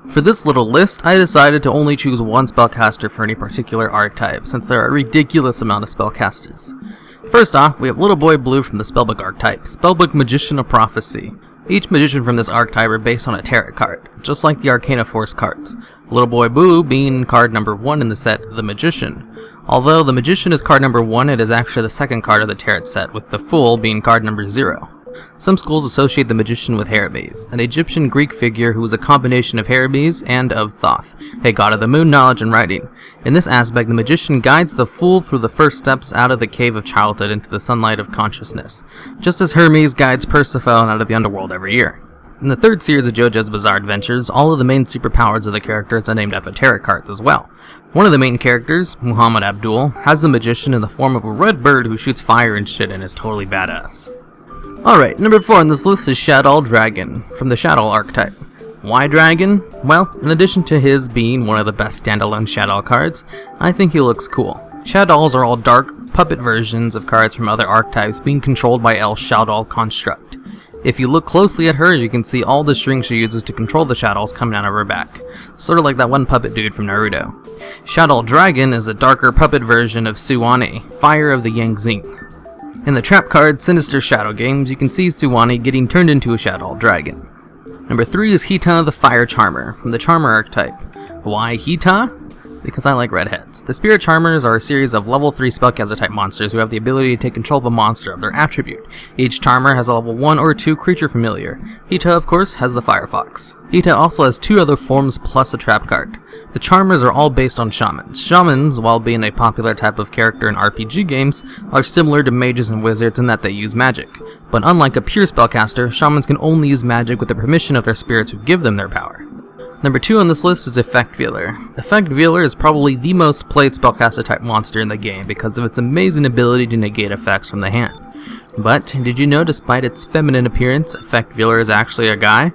For this little list, I decided to only choose one spellcaster for any particular archetype, since there are a ridiculous amount of spellcasters. First off, we have Little Boy Blue from the Spellbook archetype, Spellbook Magician of Prophecy. Each magician from this archetype are based on a tarot card, just like the Arcana Force cards. Little Boy Blue being card number 1 in the set, the Magician. Although the Magician is card number 1, it is actually the second card of the tarot set, with the Fool being card number 0. Some schools associate the Magician with Hermes, an Egyptian Greek figure who is a combination of Hermes and of Thoth, a god of the moon, knowledge, and writing. In this aspect, the Magician guides the Fool through the first steps out of the cave of childhood into the sunlight of consciousness, just as Hermes guides Persephone out of the underworld every year. In the third series of JoJo's Bizarre Adventures, all of the main superpowers of the characters are named after tarot cards as well. One of the main characters, Muhammad Abdul, has the Magician in the form of a red bird who shoots fire and shit and is totally badass. Alright, number 4 on this list is Shadow Dragon, from the Shadow archetype. Why Dragon? Well, in addition to his being one of the best standalone Shadow cards, I think he looks cool. Shadows are all dark, puppet versions of cards from other archetypes being controlled by El Shadow construct. If you look closely at her, you can see all the strings she uses to control the shadows coming out of her back, sort of like that one puppet dude from Naruto. Shadow Dragon is a darker puppet version of Suwani, Fire of the Yangzing. In the trap card Sinister Shadow Games, you can see Suwani getting turned into a Shadow Dragon. Number 3 is Hita the Fire Charmer, from the Charmer archetype. Why Hita? Because I like redheads. The Spirit Charmers are a series of level 3 spellcaster type monsters who have the ability to take control of a monster of their attribute. Each Charmer has a level 1 or 2 creature familiar. Hita, of course, has the Firefox. Hita also has 2 other forms plus a trap card. The Charmers are all based on Shamans. Shamans, while being a popular type of character in RPG games, are similar to mages and wizards in that they use magic. But unlike a pure spellcaster, Shamans can only use magic with the permission of their spirits who give them their power. Number 2 on this list is Effect Veiler. Effect Veiler is probably the most played spellcaster type monster in the game because of its amazing ability to negate effects from the hand. But did you know despite its feminine appearance, Effect Veiler is actually a guy?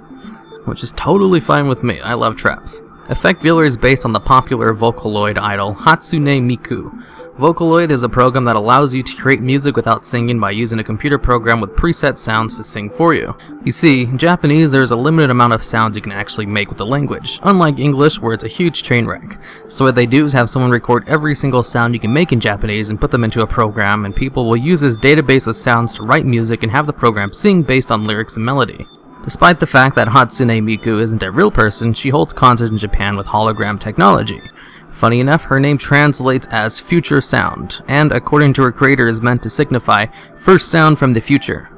Which is totally fine with me, I love traps. Effect Veiler is based on the popular Vocaloid idol Hatsune Miku. Vocaloid is a program that allows you to create music without singing by using a computer program with preset sounds to sing for you. You see, in Japanese there is a limited amount of sounds you can actually make with the language, unlike English where it's a huge train wreck. So what they do is have someone record every single sound you can make in Japanese and put them into a program, and people will use this database of sounds to write music and have the program sing based on lyrics and melody. Despite the fact that Hatsune Miku isn't a real person, she holds concerts in Japan with hologram technology. Funny enough, her name translates as Future Sound, and according to her creator is meant to signify first sound from the future.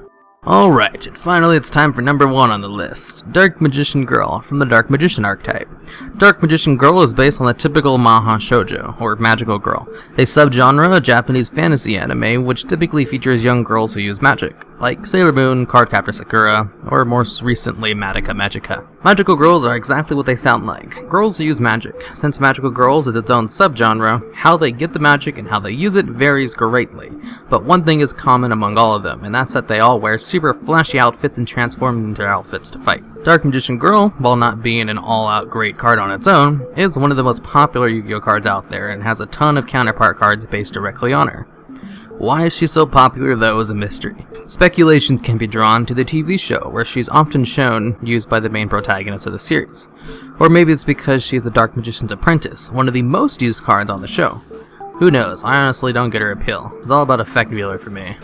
Alright, and finally it's time for number 1 on the list, Dark Magician Girl, from the Dark Magician archetype. Dark Magician Girl is based on the typical Maha Shoujo, or magical girl, a subgenre of Japanese fantasy anime which typically features young girls who use magic, like Sailor Moon, Cardcaptor Sakura, or more recently Madoka Magica. Magical girls are exactly what they sound like, girls who use magic. Since magical girls is its own subgenre, how they get the magic and how they use it varies greatly. But one thing is common among all of them, and that's that they all wear super flashy outfits and transform into their outfits to fight. Dark Magician Girl, while not being an all-out great card on its own, is one of the most popular Yu-Gi-Oh cards out there and has a ton of counterpart cards based directly on her. Why is she so popular though is a mystery. Speculations can be drawn to the TV show, where she's often shown used by the main protagonist of the series. Or maybe it's because she's the Dark Magician's apprentice, one of the most used cards on the show. Who knows, I honestly don't get her appeal. It's all about Effect Veiler for me.